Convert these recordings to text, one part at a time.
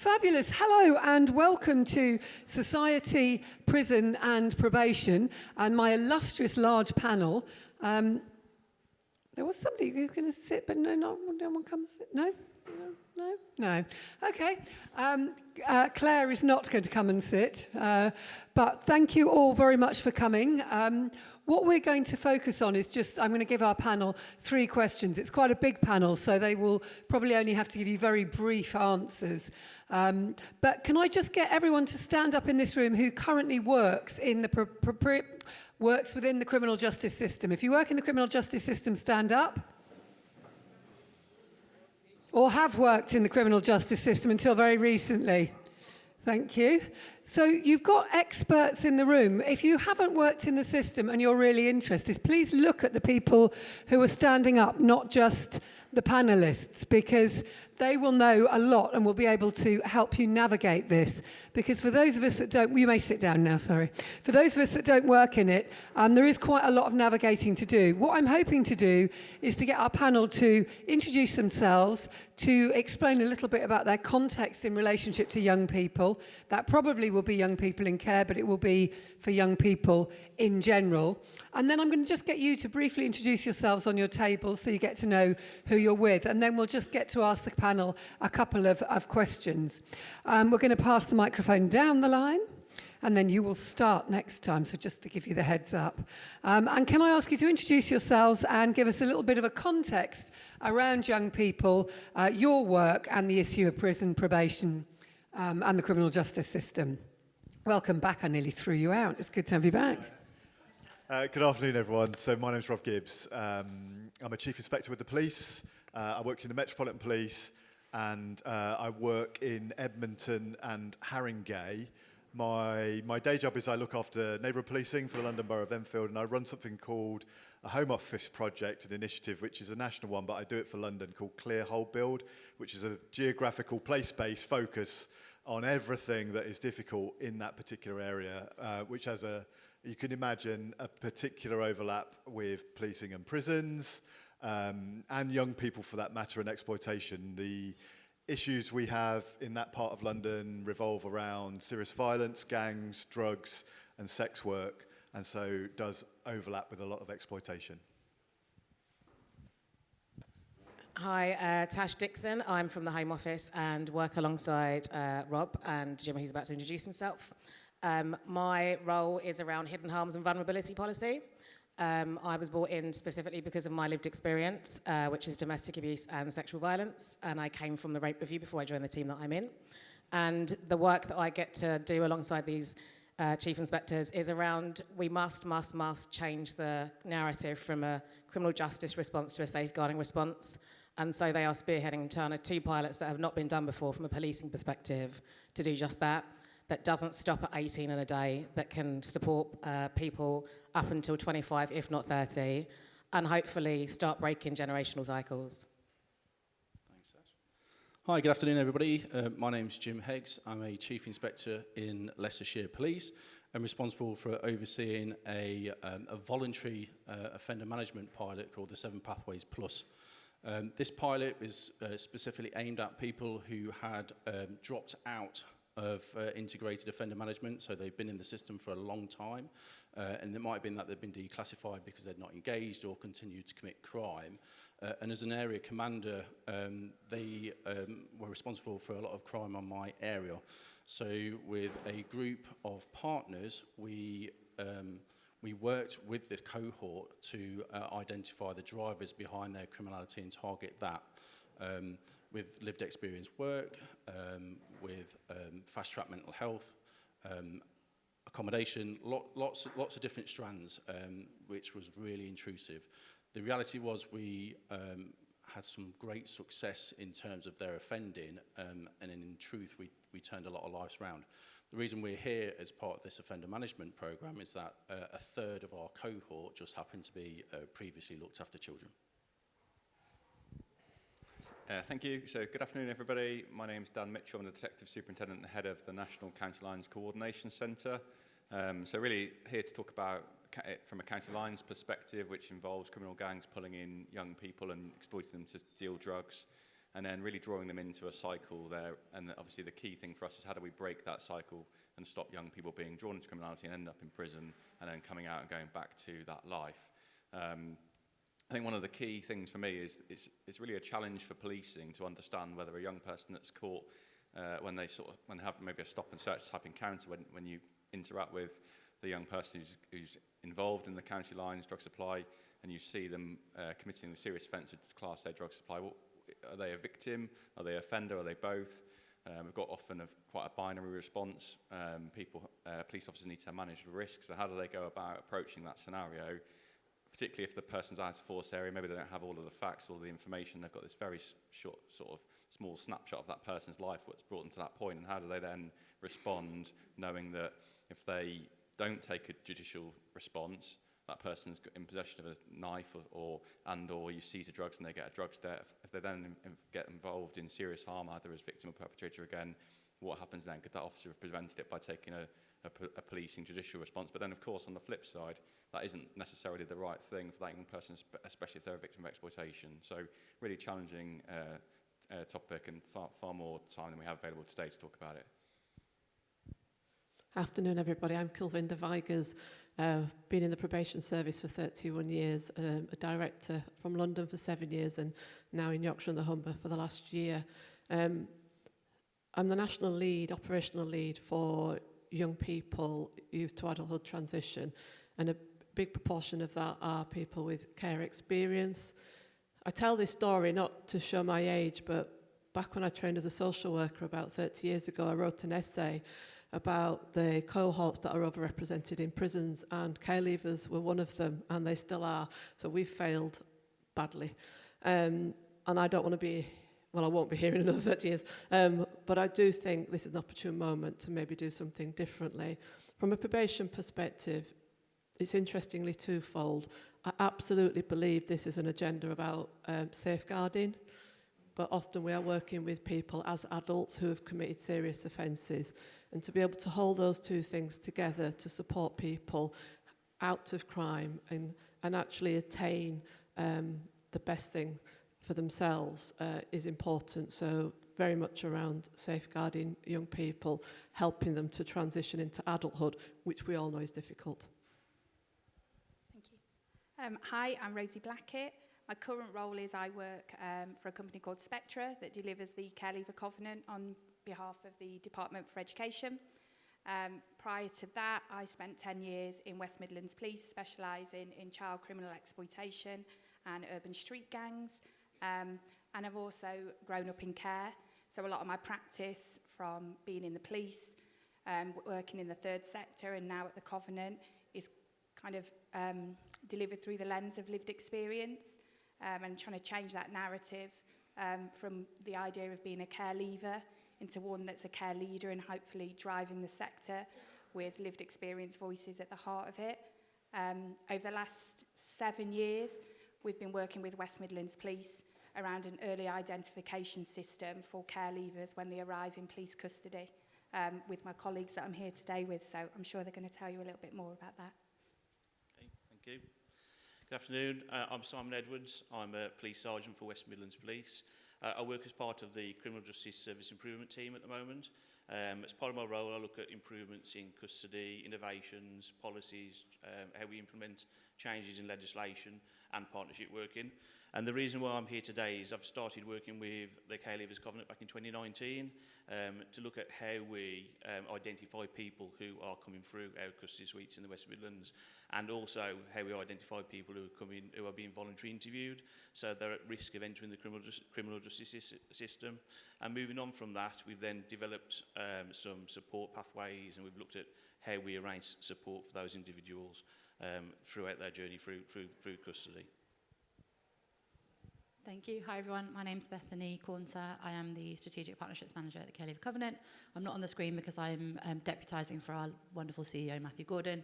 Fabulous. Hello and welcome to Society, Prison and Probation and my illustrious large panel. There was somebody who was going to sit, but no one comes sit. No? No. Okay. Claire is not going to come and sit, but thank you all very much for coming. What we're going to focus on is I'm going to give our panel 3 questions. It's quite a big panel, so they will probably only have to give you very brief answers. But can I just get everyone to stand up in this room who currently works in the works within the criminal justice system? If you work in the criminal justice system, stand up. Or have worked in the criminal justice system until very recently. Thank you. So you've got experts in the room. If you haven't worked in the system and you're really interested, please look at the people who are standing up, not just the panelists, because they will know a lot and will be able to help you navigate this. Because for those of us that don't, you may sit down now, sorry. For those of us that don't work in it, there is quite a lot of navigating to do. What I'm hoping to do is to get our panel to introduce themselves, to explain a little bit about their context in relationship to young people. That probably will be young people in care, but it will be for young people in general. And then I'm going to just get you to briefly introduce yourselves on your table so you get to know who you're with. And then we'll just get to ask the panel a couple of questions. We're going to pass the microphone down the line. And then you will start next time, so just to give you the heads up. And can I ask you to introduce yourselves and give us a little bit of a context around young people, your work and the issue of prison, probation and the criminal justice system. Welcome back. I nearly threw you out. It's good to have you back. Good afternoon, everyone. So my name's Rob Gibbs. I'm a Chief Inspector with the police. I work in the Metropolitan Police and I work in Edmonton and Haringey. My day job is I look after neighbourhood policing for the London Borough of Enfield, and I run something called a Home Office project, an initiative which is a national one, but I do it for London, called Clear Hold Build, which is a geographical place-based focus on everything that is difficult in that particular area, which has you can imagine, a particular overlap with policing and prisons, and young people for that matter, and exploitation. The issues we have in that part of London revolve around serious violence, gangs, drugs, and sex work, and so does overlap with a lot of exploitation. Hi, Tash Dixon. I'm from the Home Office and work alongside Rob and Jim, who's about to introduce himself. My role is around hidden harms and vulnerability policy. I was brought in specifically because of my lived experience, which is domestic abuse and sexual violence, and I came from the rape review before I joined the team that I'm in. And the work that I get to do alongside these chief inspectors is around we must change the narrative from a criminal justice response to a safeguarding response. And so they are spearheading Turner 2 pilots that have not been done before from a policing perspective to do just that. That doesn't stop at 18 in a day, that can support people up until 25, if not 30, and hopefully start breaking generational cycles. Thanks, Ash. Hi, good afternoon, everybody. My name's Jim Heggs. I'm a Chief Inspector in Leicestershire Police. I'm responsible for overseeing a voluntary offender management pilot called the 7 Pathways Plus. This pilot is specifically aimed at people who had dropped out of integrated offender management, so they've been in the system for a long time, and it might have been that they've been declassified because they're not engaged or continued to commit crime. And as an area commander, they were responsible for a lot of crime on my area. So with a group of partners, we worked with this cohort to identify the drivers behind their criminality and target that. With lived experience work, with fast-track mental health, accommodation, lots of different strands, which was really intrusive. The reality was we had some great success in terms of their offending, and in truth, we turned a lot of lives around. The reason we're here as part of this offender management program is that a third of our cohort just happened to be previously looked after children. Thank you. So good afternoon, everybody. My name's Dan Mitchell. I'm the Detective Superintendent and Head of the National County Lines Coordination Centre. So really here to talk about it from a county lines perspective, which involves criminal gangs pulling in young people and exploiting them to deal drugs. and then really drawing them into a cycle there. And obviously the key thing for us is how do we break that cycle and stop young people being drawn into criminality and end up in prison and then coming out and going back to that life. I think one of the key things for me is it's really a challenge for policing to understand whether a young person that's caught when they have maybe a stop and search type encounter, when you interact with the young person who's involved in the county lines drug supply and you see them committing a serious offence of Class A drug supply, are they a victim? Are they an offender? Are they both? We've got often quite a binary response. Police officers need to manage the risks. So how do they go about approaching that scenario? Particularly if the person's out of force area, maybe they don't have all of the facts, all of the information. They've got this very short, sort of small snapshot of that person's life, what's brought them to that point, and how do they then respond, knowing that if they don't take a judicial response, that person's in possession of a knife or you seize the drugs and they get a drugs debt. If they then get involved in serious harm, either as victim or perpetrator again, what happens then? Could that officer have prevented it by taking a policing judicial response? But then, of course, on the flip side, that isn't necessarily the right thing for that young person, especially if they're a victim of exploitation. So really challenging topic, and far more time than we have available today to talk about it. Afternoon, everybody. I'm Kilvinda Vigers. Been in the probation service for 31 years, a director from London for 7 years, and now in Yorkshire and the Humber for the last year. I'm the national lead, operational lead for young people, youth to adulthood transition, and a big proportion of that are people with care experience. I tell this story not to show my age, but back when I trained as a social worker about 30 years ago, I wrote an essay about the cohorts that are overrepresented in prisons, and care leavers were one of them, and they still are. So we've failed badly. And I don't want to be, well, I won't be here in another 30 years, but I do think this is an opportune moment to maybe do something differently. From a probation perspective, it's interestingly twofold. I absolutely believe this is an agenda about safeguarding, but often we are working with people as adults who have committed serious offences, and to be able to hold those two things together to support people out of crime and actually attain the best thing for themselves is important. So very much around safeguarding young people, helping them to transition into adulthood, which we all know is difficult. Thank you. Hi, I'm Rosie Blackett. My current role is I work for a company called Spectra that delivers the Care Leaver Covenant on behalf of the Department for Education. Prior to that, I spent 10 years in West Midlands Police, specialising in child criminal exploitation and urban street gangs. And I've also grown up in care. So a lot of my practice from being in the police, working in the third sector and now at the Covenant is kind of delivered through the lens of lived experience and trying to change that narrative from the idea of being a care leaver into one that's a care leader and hopefully driving the sector with lived experience voices at the heart of it. Over the last 7 years, we've been working with West Midlands Police around an early identification system for care leavers when they arrive in police custody with my colleagues that I'm here today with, so I'm sure they're going to tell you a little bit more about that. Okay, thank you. Good afternoon, I'm Simon Edwards. I'm a police sergeant for West Midlands Police. I work as part of the Criminal Justice Service Improvement Team at the moment. As part of my role, I look at improvements in custody, innovations, policies, how we implement changes in legislation and partnership working. And the reason why I'm here today is I've started working with the Care Leavers Covenant back in 2019 to look at how we identify people who are coming through our custody suites in the West Midlands, and also how we identify people who are being voluntarily interviewed, so they're at risk of entering the criminal justice system. And moving on from that, we've then developed some support pathways, and we've looked at how we arrange support for those individuals throughout their journey through custody. Thank you. Hi, everyone. My name's Bethany Cornser. I am the Strategic Partnerships Manager at the Care Leaver Covenant. I'm not on the screen because I'm deputising for our wonderful CEO, Matthew Gordon.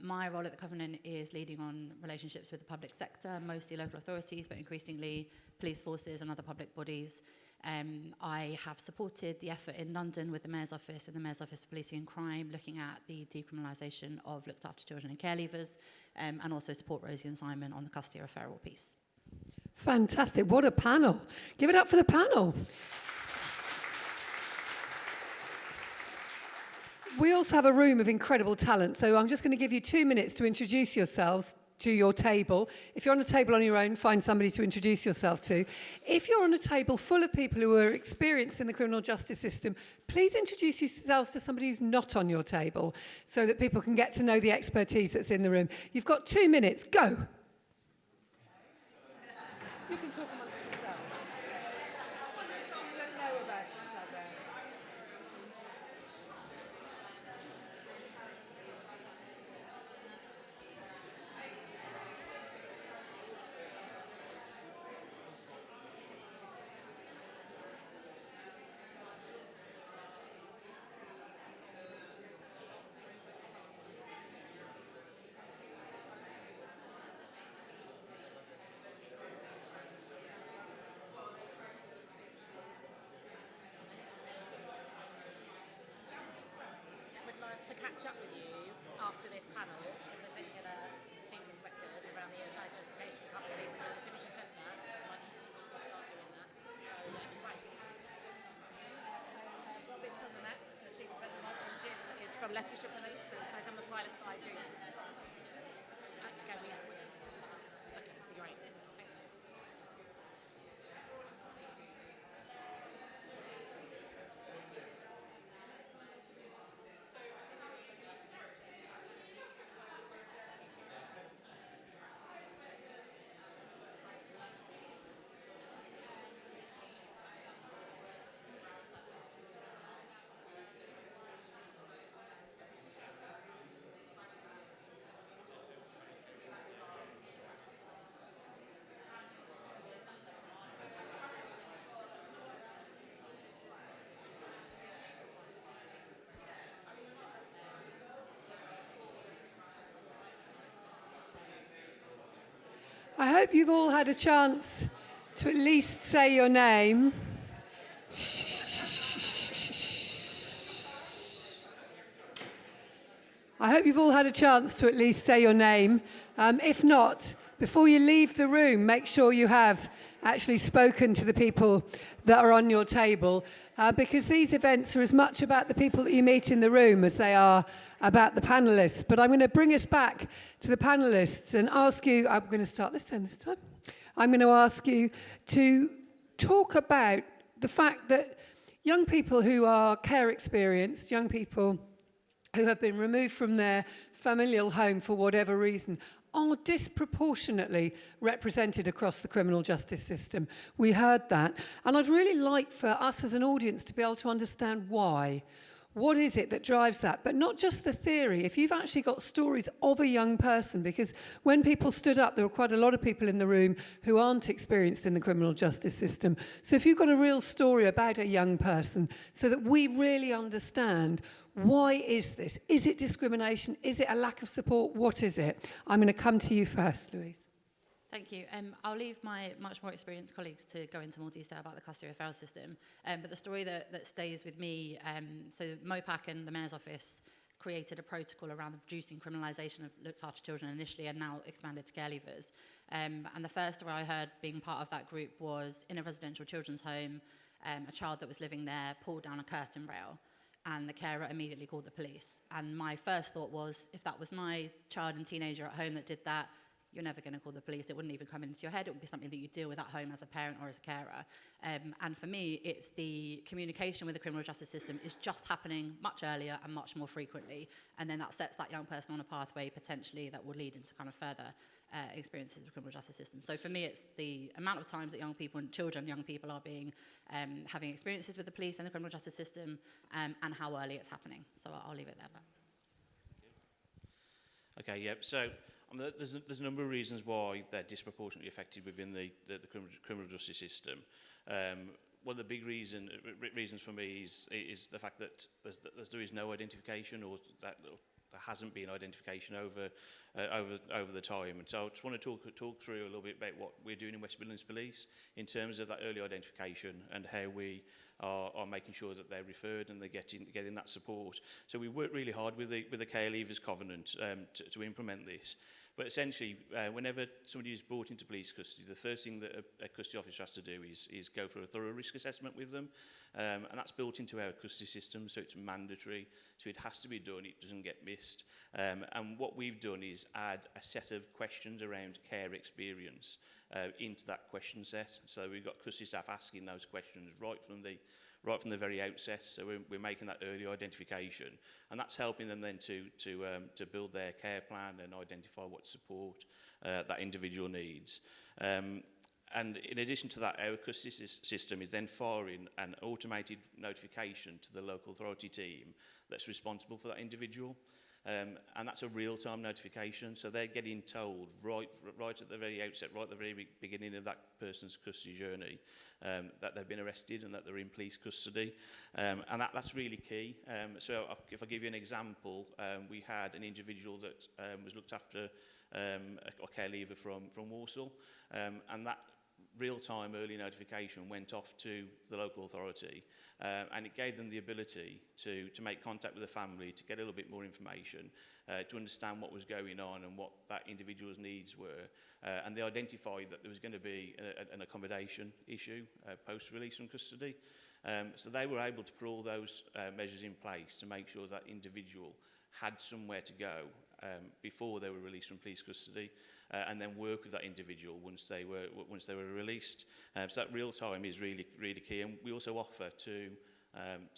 My role at the Covenant is leading on relationships with the public sector, mostly local authorities, but increasingly police forces and other public bodies. I have supported the effort in London with the Mayor's Office and the Mayor's Office for Policing and Crime, looking at the decriminalisation of looked after children and care leavers, and also support Rosie and Simon on the custody referral piece. Fantastic. What a panel. Give it up for the panel. We also have a room of incredible talent, so I'm just going to give you 2 minutes to introduce yourselves to your table. If you're on a table on your own, find somebody to introduce yourself to. If you're on a table full of people who are experienced in the criminal justice system, please introduce yourselves to somebody who's not on your table so that people can get to know the expertise that's in the room. You've got 2 minutes. Go. You can talk amongst yourselves. You don't know about each other. We'd like to catch up with you after this panel if there's any other chief inspectors around the identification of custody, because as soon as you said that, I'd like you to start doing that. So that'd be great. So Rob is from the Met, the chief inspector Rob, and Jim is from Leicestershire Police, and so some of the pilots that I do. Okay, we have. Okay, great. Thank you. I hope you've all had a chance to at least say your name. I hope you've all had a chance to at least say your name. If not, before you leave the room, make sure you have actually spoken to the people that are on your table, because these events are as much about the people that you meet in the room as they are about the panellists. But I'm going to bring us back to the panellists and ask you, I'm going to start this time. I'm going to ask you to talk about the fact that young people who are care experienced, young people who have been removed from their familial home for whatever reason, are disproportionately represented across the criminal justice system. We heard that. And I'd really like for us as an audience to be able to understand why. What is it that drives that? But not just the theory. If you've actually got stories of a young person, because when people stood up, there were quite a lot of people in the room who aren't experienced in the criminal justice system. So if you've got a real story about a young person, so that we really understand, why is this? Is it discrimination? Is it a lack of support? What is it? I'm going to come to you first, Louise. Thank you. I'll leave my much more experienced colleagues to go into more detail about the custody referral system. But the story that stays with me, so MOPAC and the Mayor's Office created a protocol around reducing criminalisation of looked after children initially and now expanded to care leavers. And the first story I heard being part of that group was in a residential children's home, a child that was living there pulled down a curtain rail, and the carer immediately called the police. And my first thought was, if that was my child and teenager at home that did that, you're never going to call the police. It wouldn't even come into your head. It would be something that you deal with at home as a parent or as a carer. And for me, it's the communication with the criminal justice system is just happening much earlier and much more frequently. And then that sets that young person on a pathway potentially that will lead into kind of further experiences of the criminal justice system. So for me, it's the amount of times that young people and children, young people are being having experiences with the police and the criminal justice system, and how early it's happening. So I'll leave it there. But. Okay, yeah. So there's a number of reasons why they're disproportionately affected within the criminal justice system. One of the big reasons for me is the fact that there is no identification, or that there hasn't been identification over the time. And so I just want to talk through a little bit about what we're doing in West Midlands Police in terms of that early identification and how we are making sure that they're referred and they're getting that support. So we work really hard with the Care Leavers Covenant to implement this. But essentially, whenever somebody is brought into police custody, the first thing that a custody officer has to do is go for a thorough risk assessment with them. And that's built into our custody system, so it's mandatory. So it has to be done, it doesn't get missed. And what we've done is add a set of questions around care experience into that question set. So we've got custody staff asking those questions right from the very outset. So we're making that early identification, and that's helping them then to build their care plan and identify what support that individual needs. And in addition to that, our custody system is then firing an automated notification to the local authority team that's responsible for that individual. And that's a real-time notification, so they're getting told right at the very outset, right at the very beginning of that person's custody journey, that they've been arrested and that they're in police custody, and that's really key. So if I give you an example, we had an individual that was looked after, a care leaver from Walsall, and that real-time early notification went off to the local authority, and it gave them the ability to make contact with the family, to get a little bit more information, to understand what was going on and what that individual's needs were. And they identified that there was going to be an accommodation issue post-release from custody. So they were able to put all those measures in place to make sure that individual had somewhere to go before they were released from police custody, and then work with that individual once they were released. So that real time is really key, and we also offer to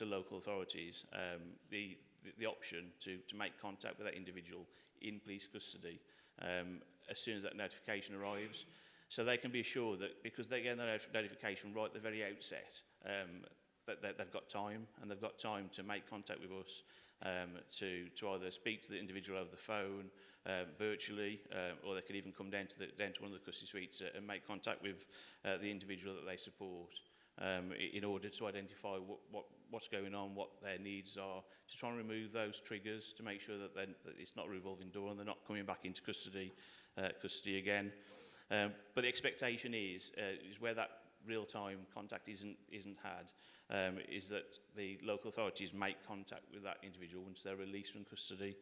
local authorities the option to make contact with that individual in police custody as soon as that notification arrives. So they can be assured that because they get the notification right at the very outset, that they've got time, and they've got time to make contact with us, to either speak to the individual over the phone, virtually, or they could even come down to one of the custody suites and make contact with the individual that they support, in order to identify what's going on, what their needs are, to try and remove those triggers, to make sure that it's not a revolving door and they're not coming back into custody again. But the expectation is where that real-time contact isn't had, is that the local authorities make contact with that individual once they're released from custody,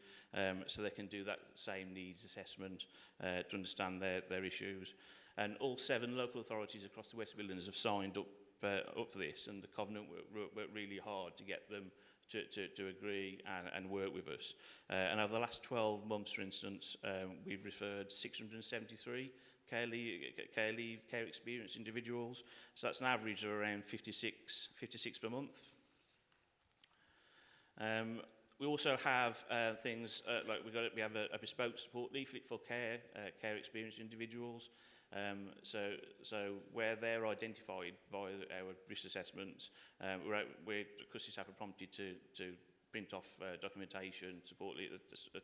so they can do that same needs assessment to understand their issues. And all 7 local authorities across the West Midlands have signed up for this, and the Covenant worked really hard to get them to agree and work with us. And over the last 12 months, for instance, we've referred 673 care experience individuals. So that's an average of around 56 per month. We also have things like we have a bespoke support leaflet for care experience individuals. So where they're identified via our risk assessments, we're custody staff are prompted to print off documentation,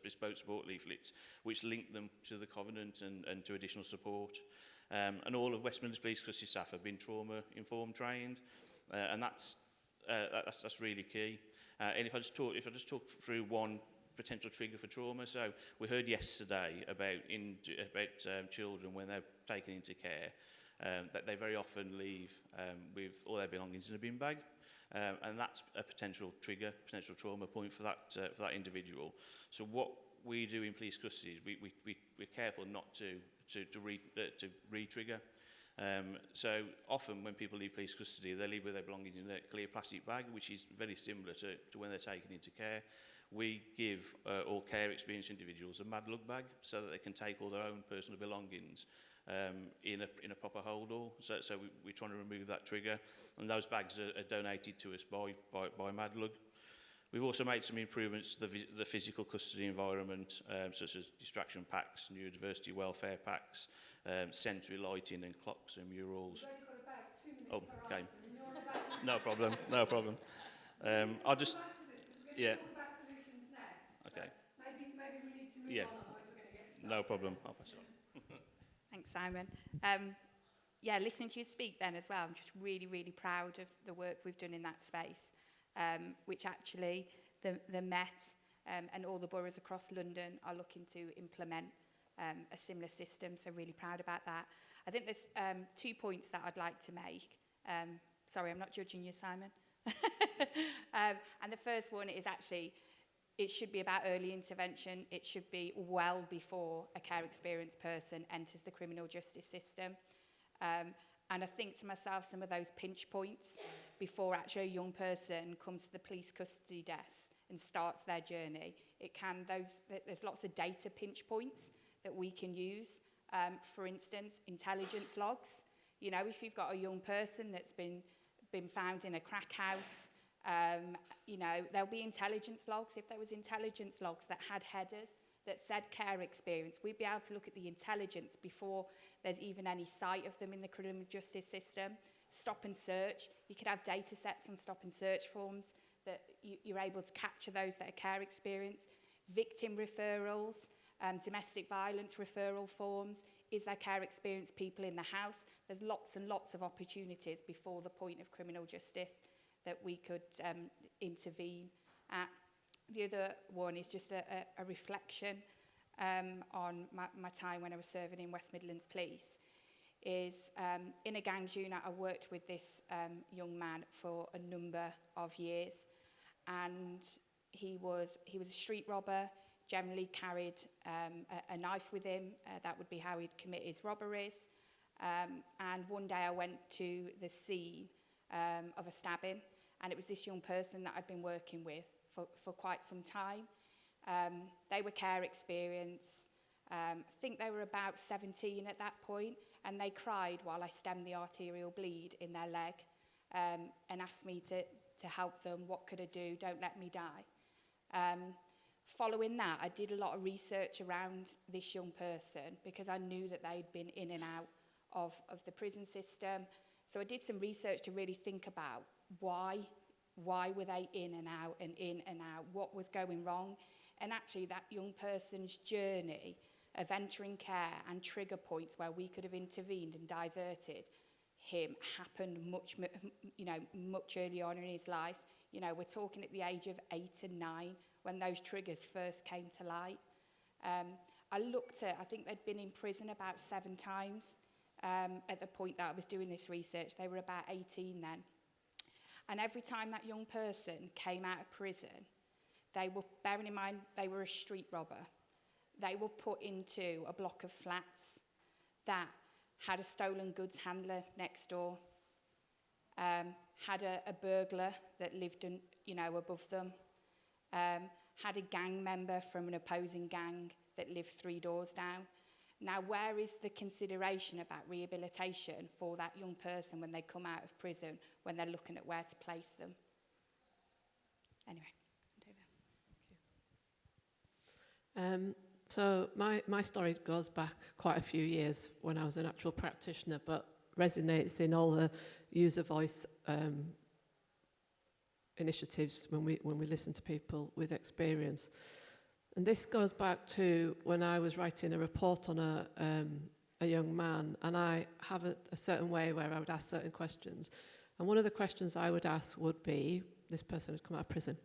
bespoke support leaflets, which link them to the Covenant and to additional support. And all of West Midlands Police custody staff have been trauma-informed trained, and that's really key. And if I just talk through one potential trigger for trauma. So we heard yesterday about children when they're taken into care, that they very often leave with all their belongings in a bin bag. And that's a potential trigger, potential trauma point for that individual. So what we do in police custody is we're careful not to re-trigger. So often when people leave police custody, they leave with their belongings in a clear plastic bag, which is very similar to when they're taken into care. We give all care experienced individuals a mad lug bag so that they can take all their own personal belongings in a proper hold-all. So we're trying to remove that trigger, and those bags are donated to us by Madlug. We've also made some improvements to the physical custody environment, such as distraction packs, neurodiversity welfare packs, sensory lighting and clocks and murals. You've only got about 2 minutes per okay. item, and you're about No problem, no problem. I'll just... Back to this, because we're going to Yeah. talk about solutions next. Okay. Maybe we need to move Yeah. on, otherwise we're going to get stuck. No problem, I'll pass it on. Thanks, Simon. Listening to you speak then as well, I'm just really, really proud of the work we've done in that space, which actually the Met and all the boroughs across London are looking to implement a similar system, so really proud about that. I think there's 2 points that I'd like to make. Sorry, I'm not judging you, Simon. And the first one is actually, it should be about early intervention. It should be well before a care experienced person enters the criminal justice system. And I think to myself, some of those pinch points before actually a young person comes to the police custody desk and starts their journey, there's lots of data pinch points that we can use. For instance, intelligence logs. You know, if you've got a young person that's been found in a crack house, you know, there'll be intelligence logs. If there was intelligence logs that had headers that said care experience, we'd be able to look at the intelligence before there's even any sight of them in the criminal justice system. Stop and search. You could have data sets on stop and search forms that you're able to capture those that are care experienced. Victim referrals, domestic violence referral forms. Is there care experienced people in the house? There's lots and lots of opportunities before the point of criminal justice that we could intervene at. The other one is just a reflection on my time when I was serving in West Midlands Police. Is in a gangs unit, I worked with this young man for a number of years, and he was a street robber. Generally carried a knife with him. That would be how he'd commit his robberies. And one day I went to the scene of a stabbing, and it was this young person that I'd been working with for quite some time. They were care experienced. I think they were about 17 at that point, and they cried while I stemmed the arterial bleed in their leg and asked me to help them. What could I do? Don't let me die. Following that, I did a lot of research around this young person because I knew that they'd been in and out of the prison system. So I did some research to really think about why were they in and out and in and out, what was going wrong. And actually that young person's journey of entering care and trigger points where we could have intervened and diverted him happened much earlier on in his life. You know, we're talking at the age of 8 and 9 when those triggers first came to light. I think they'd been in prison about 7 times at the point that I was doing this research. They were about 18 then. And every time that young person came out of prison, they were, bearing in mind, they were a street robber. They were put into a block of flats that had a stolen goods handler next door, had a burglar that lived above them, had a gang member from an opposing gang that lived 3 doors down. Now, where is the consideration about rehabilitation for that young person when they come out of prison, when they're looking at where to place them? Anyway. So my story goes back quite a few years when I was an actual practitioner, but resonates in all the user voice initiatives when we listen to people with experience. And this goes back to when I was writing a report on a young man, and I have a certain way where I would ask certain questions. And one of the questions I would ask would be, this person had come out of prison,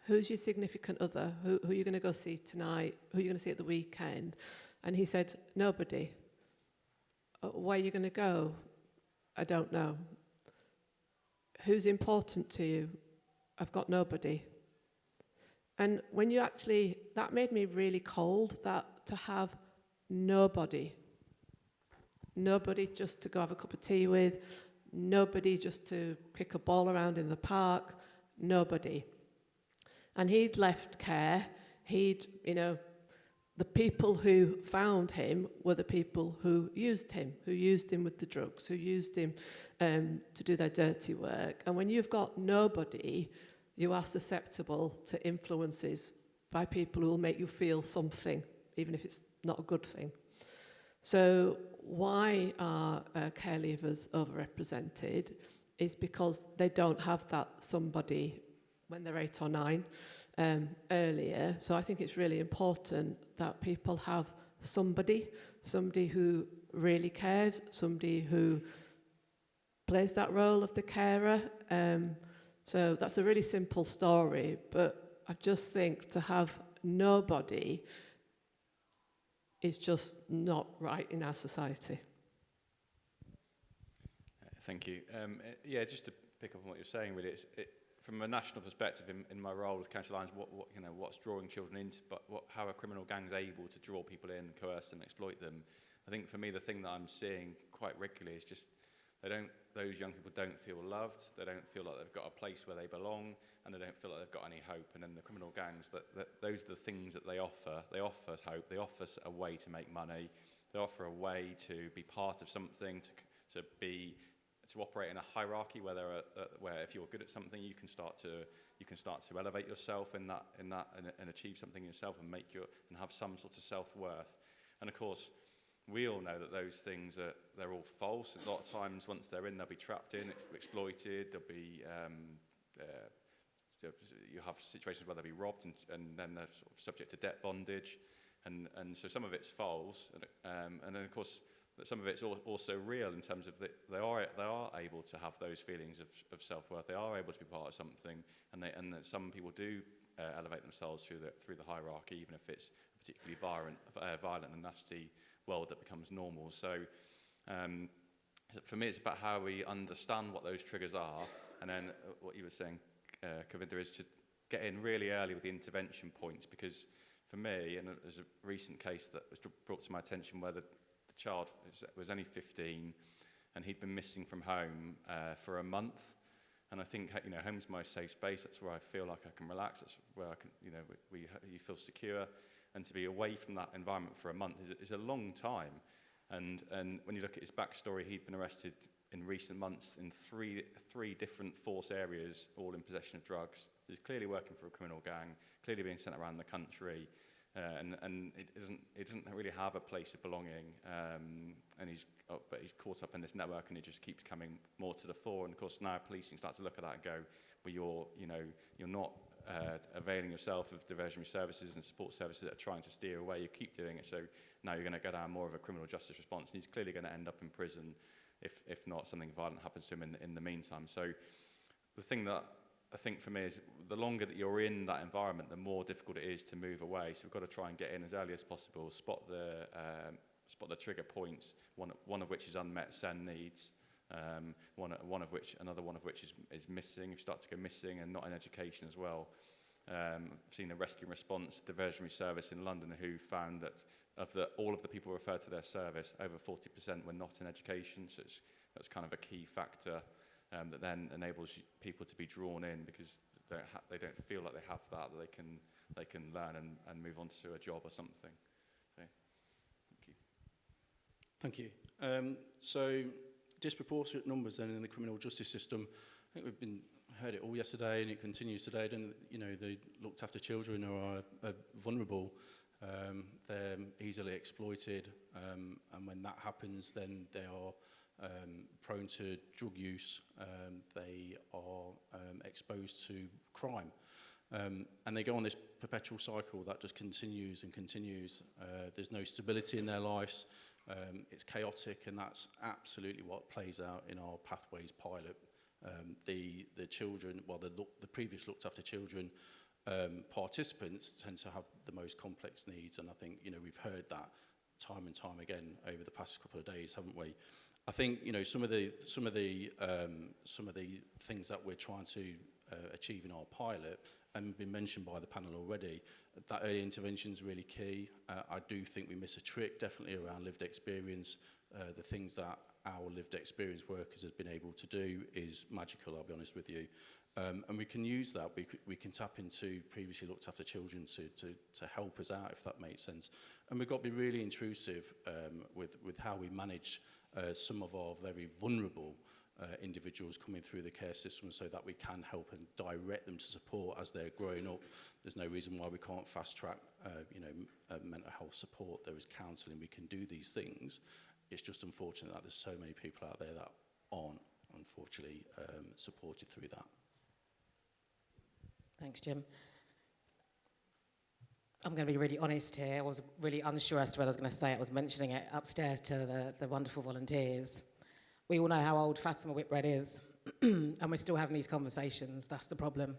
who's your significant other? Who are you going to go see tonight? Who are you going to see at the weekend? And he said, nobody. Where are you going to go? I don't know. Who's important to you? I've got nobody. And when you actually, that made me really cold, that to have nobody just to go have a cup of tea with, nobody just to kick a ball around in the park, nobody. And he'd left care, the people who found him were the people who used him with the drugs, who used him to do their dirty work. And when you've got nobody, you are susceptible to influences by people who will make you feel something, even if it's not a good thing. So why are care leavers overrepresented is because they don't have that somebody when they're 8 or 9 earlier. So I think it's really important that people have somebody who really cares, somebody who plays that role of the carer. So that's a really simple story, but I just think to have nobody is just not right in our society. Thank you. Just to pick up on what you're saying, really. From a national perspective, in my role as County Lines, what's drawing children into, but how are criminal gangs able to draw people in, coerce them, exploit them? I think for me, the thing that I'm seeing quite regularly is just those young people don't feel loved, they don't feel like they've got a place where they belong, and they don't feel like they've got any hope. And then the criminal gangs, those are the things that they offer. They offer hope, they offer a way to make money, they offer a way to be part of something, to operate in a hierarchy where where if you're good at something, you can start to elevate yourself in that and achieve something yourself and and have some sort of self-worth. And of course, we all know that those things they're all false. A lot of times, once they're in, they'll be trapped in, exploited. They'll be you have situations where they'll be robbed, and then they're sort of subject to debt bondage, and so some of it's false, and then of course some of it's also real in terms of that they are able to have those feelings of self-worth. They are able to be part of something, and that some people do elevate themselves through the hierarchy, even if it's a particularly violent and nasty world that becomes normal. So for me, it's about how we understand what those triggers are, and then what you were saying, Kavinda, is to get in really early with the intervention points. Because for me, and there's a recent case that was brought to my attention where the child was only 15, and he'd been missing from home for a month. And I think, home's my safe space. That's where I feel like I can relax. That's where I can, you feel secure. And to be away from that environment for a month is a long time. And when you look at his backstory, he'd been arrested in recent months in three different force areas, all in possession of drugs. He's clearly working for a criminal gang, clearly being sent around the country, and it doesn't really have a place of belonging. But he's caught up in this network, and it just keeps coming more to the fore. And of course, now policing start to look at that and go, well, you're not availing yourself of diversionary services and support services that are trying to steer away. You keep doing it, so now you're going to go down more of a criminal justice response, and he's clearly going to end up in prison if not something violent happens to him in the meantime. So the thing that I think for me is the longer that you're in that environment, the more difficult it is to move away. So we've got to try and get in as early as possible, spot the trigger points, one of which is unmet SEN needs, another one of which is missing. You start to go missing and not in education as well. I've seen a rescue and response diversionary service in London who found that all of the people referred to their service, over 40% were not in education. So that's kind of a key factor that then enables people to be drawn in, because they don't feel like they have that they can learn and move on to a job or something. So, thank you. Thank you. So disproportionate numbers then in the criminal justice system. I think we've heard it all yesterday, and it continues today. The looked after children are vulnerable. They're easily exploited, and when that happens, then they are prone to drug use. They are exposed to crime, and they go on this perpetual cycle that just continues and continues. There's no stability in their lives. It's chaotic, and that's absolutely what plays out in our Pathways pilot. The children, the previous looked after children participants tend to have the most complex needs, and I think we've heard that time and time again over the past couple of days, haven't we? I think some of the things that we're trying to achieve in our pilot and been mentioned by the panel already. That early intervention is really key. I do think we miss a trick, definitely around lived experience. The things that our lived experience workers have been able to do is magical, I'll be honest with you. And we can use that. We can tap into previously looked after children to help us out, if that makes sense. And we've got to be really intrusive with how we manage some of our very vulnerable individuals coming through the care system, so that we can help and direct them to support as they're growing up. There's no reason why we can't fast track mental health support. There is counselling. We can do these things. It's just unfortunate that there's so many people out there that aren't, unfortunately, supported through that. Thanks, Jim. I'm going to be really honest here. I was really unsure as to whether I was going to say it. I was mentioning it upstairs to the wonderful volunteers. We all know how old Fatima Whitbread is, and we're still having these conversations. That's the problem.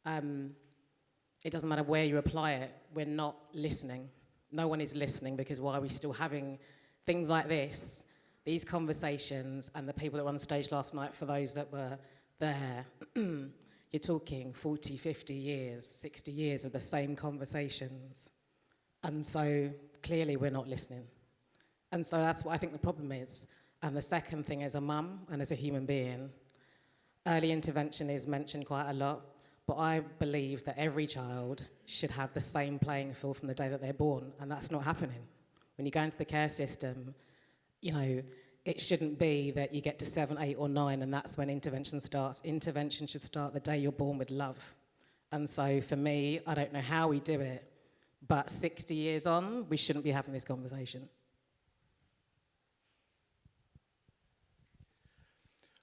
It doesn't matter where you apply it. We're not listening. No one is listening, because why are we still having things like this, these conversations, and the people that were on stage last night, for those that were there, you're talking 40, 50 years, 60 years of the same conversations. And so clearly we're not listening. And so that's what I think the problem is. And the second thing, as a mum and as a human being, early intervention is mentioned quite a lot, but I believe that every child should have the same playing field from the day that they're born, and that's not happening. When you go into the care system, you know, it shouldn't be that you get to 7, 8 or 9 and that's when intervention starts. Intervention should start the day you're born with love. And so for me, I don't know how we do it, but 60 years on, we shouldn't be having this conversation.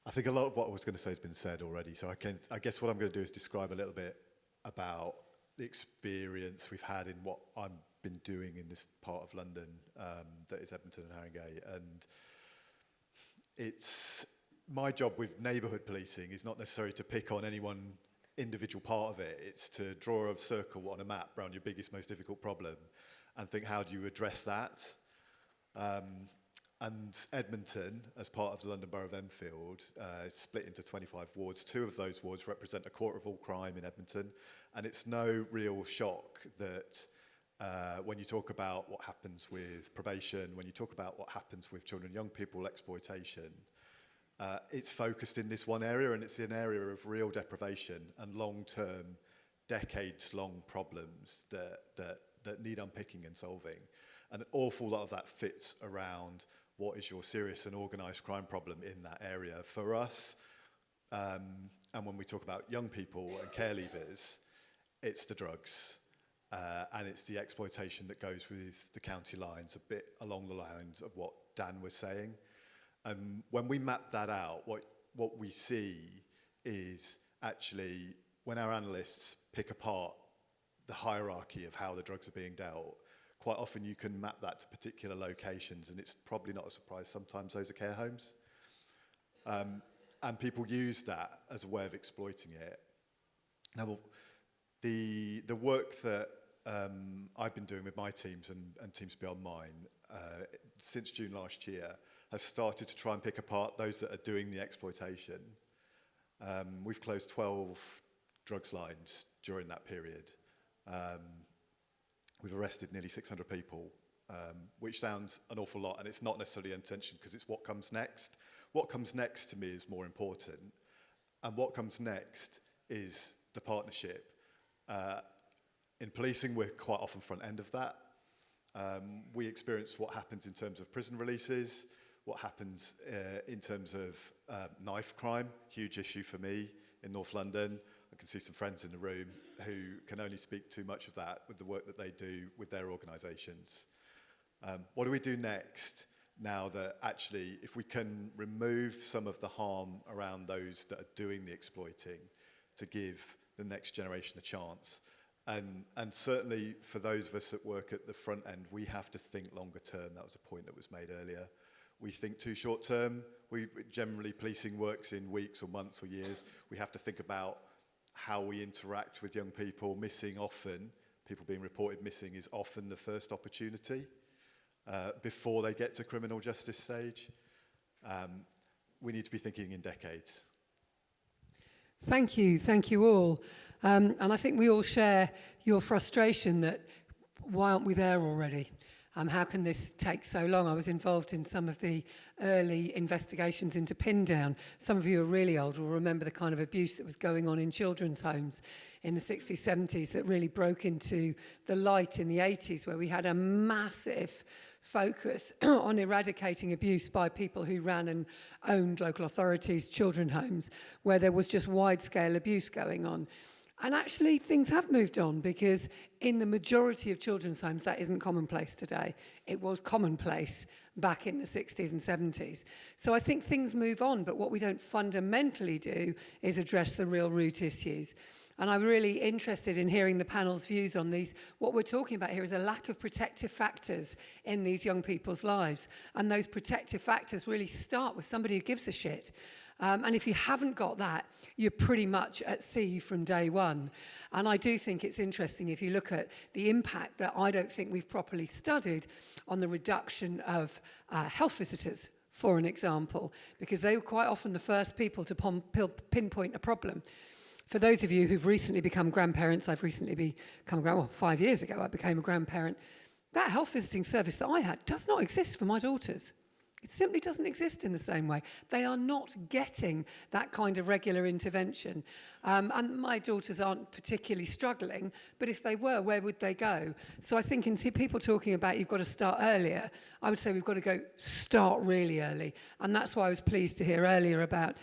I think a lot of what I was going to say has been said already, so I guess what I'm going to do is describe a little bit about the experience we've had in what I've been doing in this part of London, that is Edmonton and Haringey. And it's my job with neighbourhood policing is not necessarily to pick on any one individual part of it. It's to draw a circle on a map around your biggest, most difficult problem and think, how do you address that? And Edmonton, as part of the London Borough of Enfield, is split into 25 wards. 2 of those wards represent a quarter of all crime in Edmonton. And it's no real shock that when you talk about what happens with probation, when you talk about what happens with children and young people exploitation, it's focused in this one area, and it's an area of real deprivation and long-term, decades-long problems that need unpicking and solving. And an awful lot of that fits around what is your serious and organised crime problem in that area. For us, and when we talk about young people and care leavers, it's the drugs. And it's the exploitation that goes with the county lines, a bit along the lines of what Dan was saying. And when we map that out, what we see is actually when our analysts pick apart the hierarchy of how the drugs are being dealt, quite often you can map that to particular locations, and it's probably not a surprise. Sometimes those are care homes. And people use that as a way of exploiting it. Now, the work that I've been doing with my teams and teams beyond mine since June last year has started to try and pick apart those that are doing the exploitation. We've closed 12 drugs lines during that period. We've arrested nearly 600 people, which sounds an awful lot, and it's not necessarily intention because it's what comes next. What comes next to me is more important, and what comes next is the partnership. In policing, we're quite often front end of that. We experience what happens in terms of prison releases, what happens in terms of knife crime, huge issue for me in North London. I can see some friends in the room who can only speak too much of that with the work that they do with their organisations. What do we do next now that actually, if we can remove some of the harm around those that are doing the exploiting to give the next generation a chance? And certainly for those of us that work at the front end, we have to think longer term. That was a point that was made earlier. We think too short term. We generally, policing works in weeks or months or years. We have to think about how we interact with young people. Missing often, people being reported missing is often the first opportunity before they get to criminal justice stage. We need to be thinking in decades. Thank you all. And I think we all share your frustration that why aren't we there already? How can this take so long? I was involved in some of the early investigations into Pindown. Some of you are really old will remember the kind of abuse that was going on in children's homes in the 60s, 70s that really broke into the light in the 80s, where we had a massive focus on eradicating abuse by people who ran and owned local authorities' children homes, where there was just wide-scale abuse going on. And actually, things have moved on, because in the majority of children's homes, that isn't commonplace today. It was commonplace back in the 60s and 70s. So I think things move on, but what we don't fundamentally do is address the real root issues. And I'm really interested in hearing the panel's views on these. What we're talking about here is a lack of protective factors in these young people's lives. And those protective factors really start with somebody who gives a shit. And if you haven't got that, you're pretty much at sea from day one. And I do think it's interesting if you look at the impact that I don't think we've properly studied on the reduction of health visitors for an example, because they were quite often the first people to pinpoint a problem. For those of you who've recently become grandparents, I've recently become 5 years ago I became a grandparent. That health visiting service that I had does not exist for my daughters. It simply doesn't exist in the same way. They are not getting that kind of regular intervention. And my daughters aren't particularly struggling, but if they were, where would they go? So I think in people talking about you've got to start earlier, I would say we've got to start really early. And that's why I was pleased to hear earlier about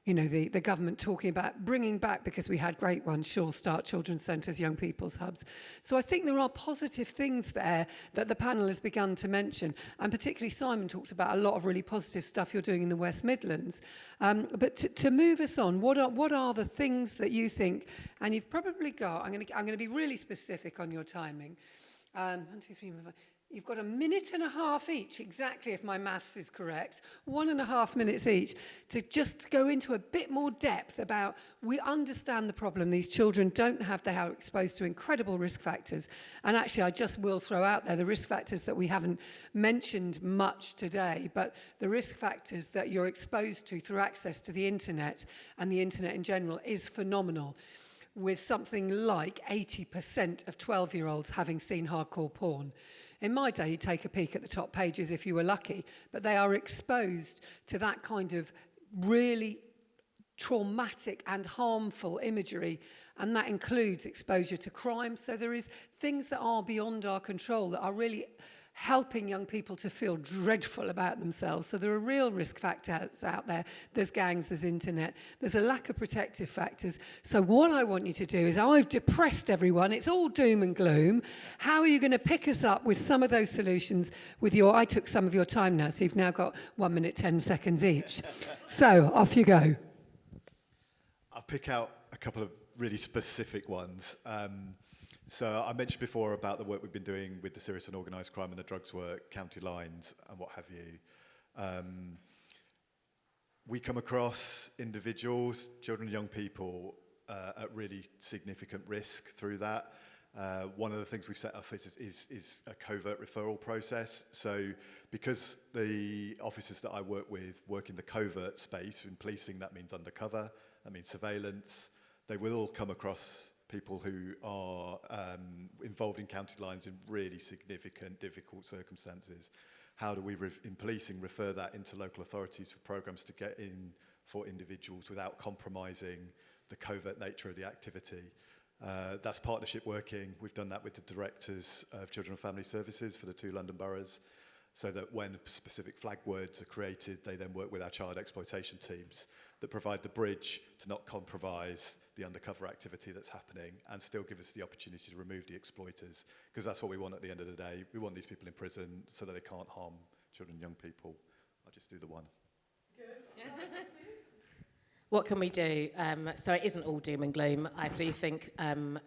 the government talking about bringing back, because we had great ones, Sure Start, children's centres, young people's hubs. So I think there are positive things there that the panel has begun to mention. And particularly Simon talked about a lot of really positive stuff you're doing in the West Midlands. But to move us on, what are the things that you think, and you've probably got, I'm going to be really specific on your timing. 1, 2, 3, 4, 5. You've got a minute and a half each, exactly, if my maths is correct, 1.5 minutes each, to just go into a bit more depth about, we understand the problem. These children they are exposed to incredible risk factors. And actually, I just will throw out there the risk factors that we haven't mentioned much today, but the risk factors that you're exposed to through access to the internet and the internet in general is phenomenal, with something like 80% of 12-year-olds having seen hardcore porn. In my day, you'd take a peek at the top pages if you were lucky, but they are exposed to that kind of really traumatic and harmful imagery, and that includes exposure to crime. So there is things that are beyond our control that are really helping young people to feel dreadful about themselves. So there are real risk factors out there. There's gangs, there's internet, there's a lack of protective factors. So what I want you to do is, I've depressed everyone, it's all doom and gloom. How are you going to pick us up with some of those solutions I took some of your time now, so you've now got 1 minute, 10 seconds each. So off you go. I'll pick out a couple of really specific ones. So I mentioned before about the work we've been doing with the serious and organised crime and the drugs work, county lines and what have you. We come across individuals, children and young people, at really significant risk through that. One of the things we've set up is a covert referral process. So because the officers that I work with work in the covert space, in policing that means undercover, that means surveillance, they will all come across people who are involved in county lines in really significant, difficult circumstances. How do we, in policing, refer that into local authorities for programmes to get in for individuals without compromising the covert nature of the activity? That's partnership working. We've done that with the directors of Children and Family Services for the 2 London boroughs, so that when specific flag words are created, they then work with our child exploitation teams that provide the bridge to not compromise the undercover activity that's happening and still give us the opportunity to remove the exploiters, because that's what we want at the end of the day. We want these people in prison so that they can't harm children and young people. I'll just do the one. What can we do? So it isn't all doom and gloom. I do think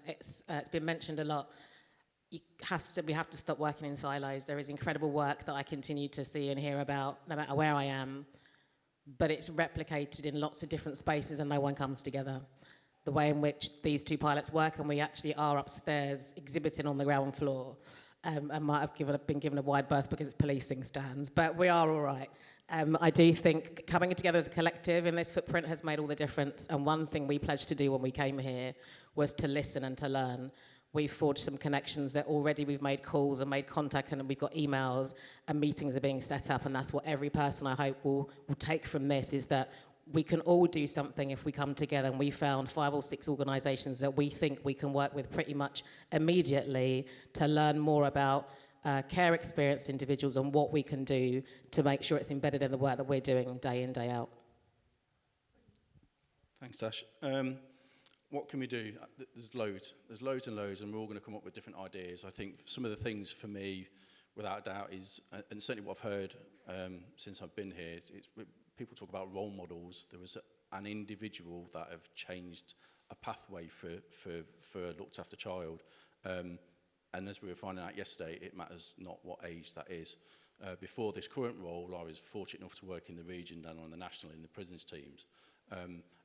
it's been mentioned a lot. We have to stop working in silos. There is incredible work that I continue to see and hear about, no matter where I am, but it's replicated in lots of different spaces and no one comes together. The way in which these 2 pilots work, and we actually are upstairs exhibiting on the ground floor. I might have been given a wide berth because it's policing stands, but we are all right. I do think coming together as a collective in this footprint has made all the difference, and one thing we pledged to do when we came here was to listen and to learn. We've forged some connections that already we've made calls and made contact, and we've got emails and meetings are being set up, and that's what every person I hope will take from this, is that we can all do something if we come together. And we found 5 or 6 organisations that we think we can work with pretty much immediately to learn more about care experienced individuals and what we can do to make sure it's embedded in the work that we're doing day in, day out. Thanks, Tash. What can we do? There's loads and loads, and we're all going to come up with different ideas. I think some of the things for me, without a doubt, is, and certainly what I've heard since I've been here, it's people talk about role models. There was an individual that have changed a pathway for a looked after child. And as we were finding out yesterday, it matters not what age that is. Before this current role, I was fortunate enough to work in the region and on the national in the prisons teams.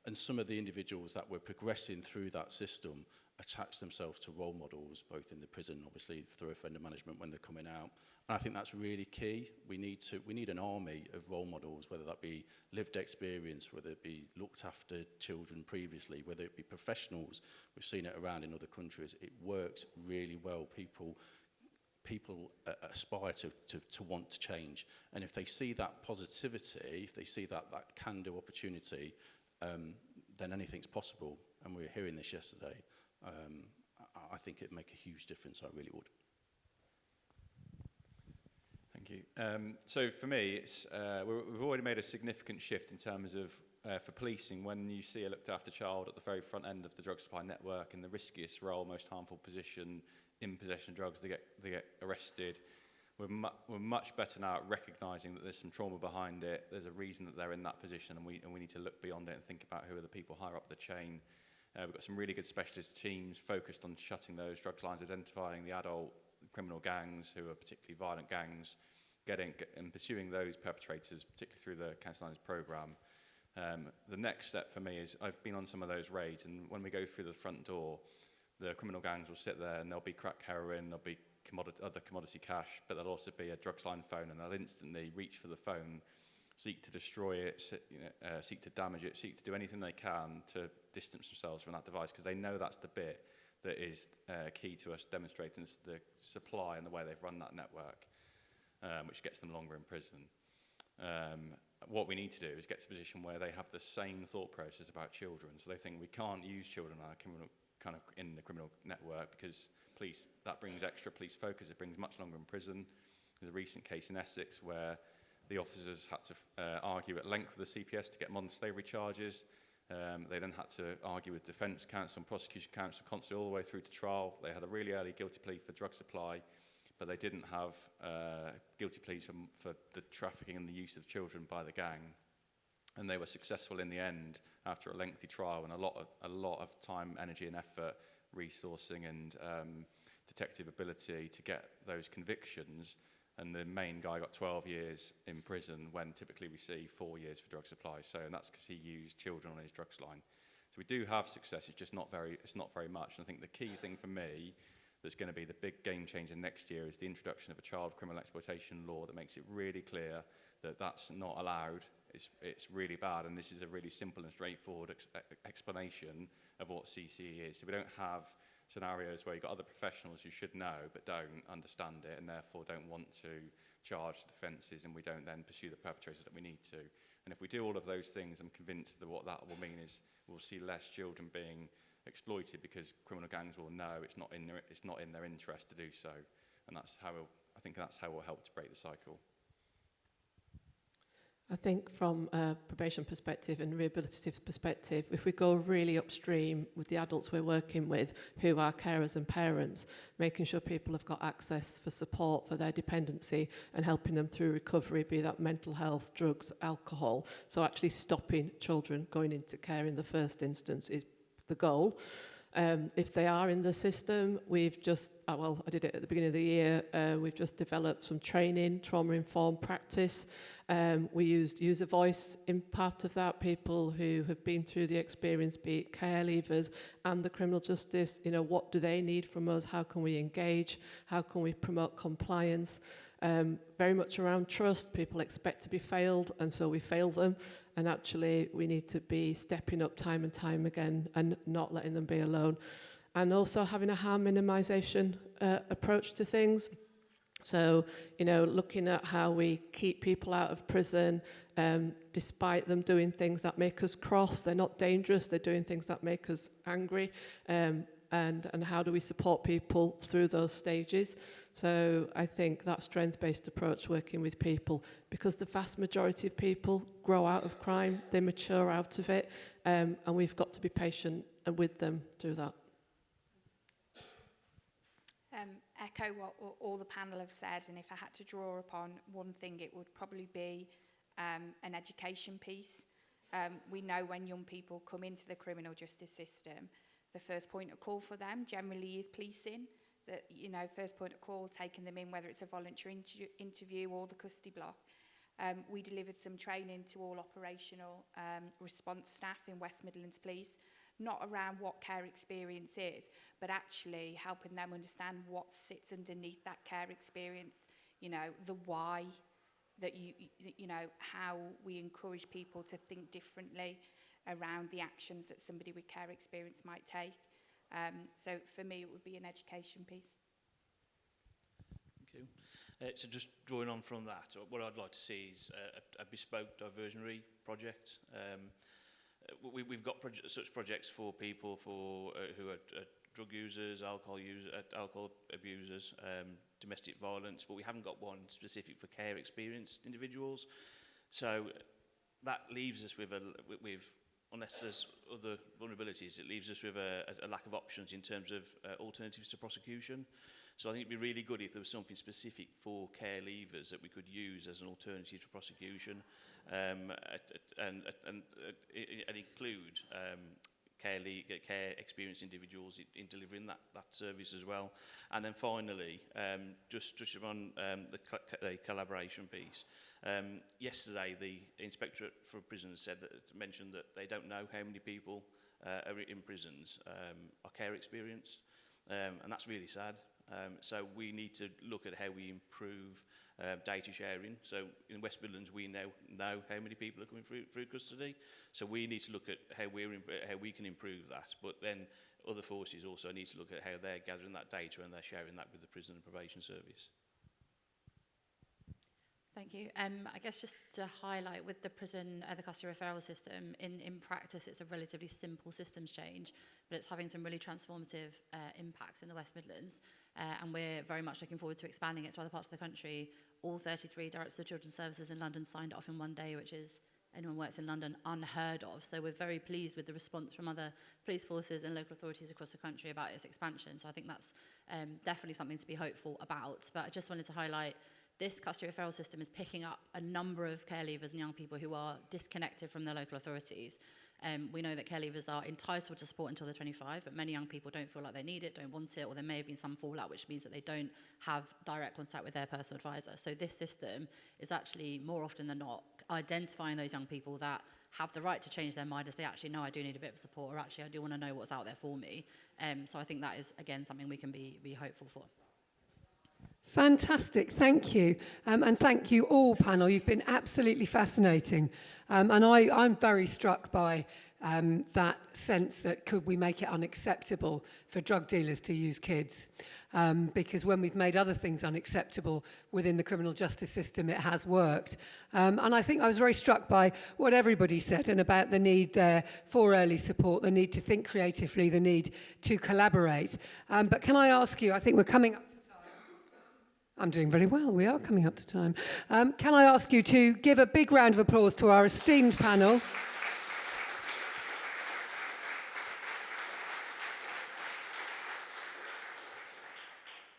And some of the individuals that were progressing through that system attach themselves to role models, both in the prison, obviously through offender management when they're coming out. And I think that's really key. We need an army of role models, whether that be lived experience, whether it be looked after children previously, whether it be professionals. We've seen it around in other countries. It works really well. People aspire to want to change. And if they see that positivity, if they see that can-do opportunity, then anything's possible. And we were hearing this yesterday. I think it'd make a huge difference. I really would. Thank you. So for me, it's we've already made a significant shift in terms of for policing. When you see a looked after child at the very front end of the drug supply network in the riskiest role, most harmful position, in possession of drugs, they get arrested. We're much better now at recognising that there's some trauma behind it. There's a reason that they're in that position, and we need to look beyond it and think about who are the people higher up the chain. We've got some really good specialist teams focused on shutting those drugs lines, identifying the adult criminal gangs who are particularly violent gangs, and pursuing those perpetrators, particularly through the Council Lines programme. The next step for me is I've been on some of those raids, and when we go through the front door, the criminal gangs will sit there and there'll be crack heroin, there'll be other commodity cash, but there'll also be a drugs line phone, and they'll instantly reach for the phone, seek to destroy it, seek to damage it, seek to do anything they can to distance themselves from that device, because they know that's the bit that is key to us demonstrating the supply and the way they've run that network, which gets them longer in prison. What we need to do is get to a position where they have the same thought process about children. So they think we can't use children in the criminal network because that brings extra police focus. It brings much longer in prison. There's a recent case in Essex where the officers had to argue at length with the CPS to get modern slavery charges. They then had to argue with defence counsel and prosecution counsel constantly all the way through to trial. They had a really early guilty plea for drug supply, but they didn't have guilty pleas for the trafficking and the use of children by the gang. And they were successful in the end after a lengthy trial and a lot of time, energy and effort, resourcing and detective ability to get those convictions. And the main guy got 12 years in prison when typically we see 4 years for drug supply. And that's because he used children on his drugs line. So we do have success, it's just not very much. And I think the key thing for me that's going to be the big game changer next year is the introduction of a child criminal exploitation law that makes it really clear that that's not allowed. It's really bad, and this is a really simple and straightforward explanation of what CCE is. So we don't have scenarios where you've got other professionals who should know but don't understand it and therefore don't want to charge the offences, and we don't then pursue the perpetrators that we need to. And if we do all of those things, I'm convinced that what that will mean is we'll see less children being exploited because criminal gangs will know it's not in their interest to do so. And I think that's how we'll help to break the cycle. I think from a probation perspective and rehabilitative perspective, if we go really upstream with the adults we're working with, who are carers and parents, making sure people have got access for support for their dependency and helping them through recovery, be that mental health, drugs, alcohol. So actually stopping children going into care in the first instance is the goal. If they are in the system, we've just, I did it at the beginning of the year, we've just developed some training, trauma-informed practice. We used user voice in part of that, people who have been through the experience, be it care leavers and the criminal justice, what do they need from us? How can we engage? How can we promote compliance? Very much around trust. People expect to be failed, and so we fail them. And actually, we need to be stepping up time and time again and not letting them be alone. And also having a harm minimisation approach to things. So, looking at how we keep people out of prison, despite them doing things that make us cross. They're not dangerous, they're doing things that make us angry. And how do we support people through those stages? So I think that strength-based approach, working with people, because the vast majority of people grow out of crime, they mature out of it, and we've got to be patient with them through that. Echo what all the panel have said, and if I had to draw upon one thing, it would probably be an education piece. We know when young people come into the criminal justice system, the first point of call for them generally is policing. That, first point of call, taking them in, whether it's a voluntary interview or the custody block. We delivered some training to all operational response staff in West Midlands Police, not around what care experience is, but actually helping them understand what sits underneath that care experience, you know, the why, that you know, how we encourage people to think differently around the actions that somebody with care experience might take. So for me, it would be an education piece. Thank you. So just drawing on from that, what I'd like to see is a bespoke diversionary project. We've got such projects for people who are drug users, alcohol abusers, domestic violence, but we haven't got one specific for care experienced individuals. So that leaves us with unless there's other vulnerabilities, it leaves us with a lack of options in terms of alternatives to prosecution. So I think it'd be really good if there was something specific for care leavers that we could use as an alternative to prosecution, and include care experienced individuals in delivering that service as well. And then finally, just on the collaboration piece. Yesterday, the Inspector for Prisons mentioned that they don't know how many people are in prisons are care experienced, and that's really sad. So we need to look at how we improve data sharing. So in West Midlands, we now know how many people are coming through custody. So we need to look at how we can improve that. But then other forces also need to look at how they're gathering that data and they're sharing that with the Prison and Probation Service. Thank you. I guess just to highlight with the prison, the custody referral system, in practice it's a relatively simple systems change, but it's having some really transformative impacts in the West Midlands, and we're very much looking forward to expanding it to other parts of the country. All 33 directors of children's services in London signed it off in one day, which is, anyone who works in London, unheard of. So we're very pleased with the response from other police forces and local authorities across the country about its expansion. So I think that's definitely something to be hopeful about. But I just wanted to highlight this custody referral system is picking up a number of care leavers and young people who are disconnected from their local authorities. We know that care leavers are entitled to support until they're 25, but many young people don't feel like they need it, don't want it, or there may have been some fallout, which means that they don't have direct contact with their personal advisor. So this system is actually, more often than not, identifying those young people that have the right to change their mind as they actually know I do need a bit of support, or actually I do want to know what's out there for me. So I think that is, again, something we can be hopeful for. Fantastic, thank you. And thank you all, panel. You've been absolutely fascinating. And I'm very struck by that sense that could we make it unacceptable for drug dealers to use kids? Because when we've made other things unacceptable within the criminal justice system, it has worked. And I think I was very struck by what everybody said and about the need there for early support, the need to think creatively, the need to collaborate. But can I ask you, I think we're coming up. I'm doing very well. We are coming up to time. Can I ask you to give a big round of applause to our esteemed panel?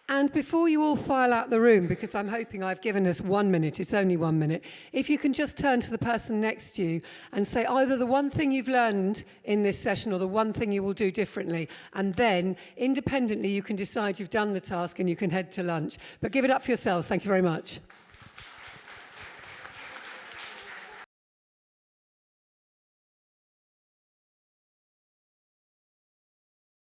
And before you all file out the room, because I'm hoping I've given us 1 minute, it's only 1 minute, if you can just turn to the person next to you and say either the one thing you've learned in this session or the one thing you will do differently, and then independently you can decide you've done the task and you can head to lunch. But give it up for yourselves. Thank you very much.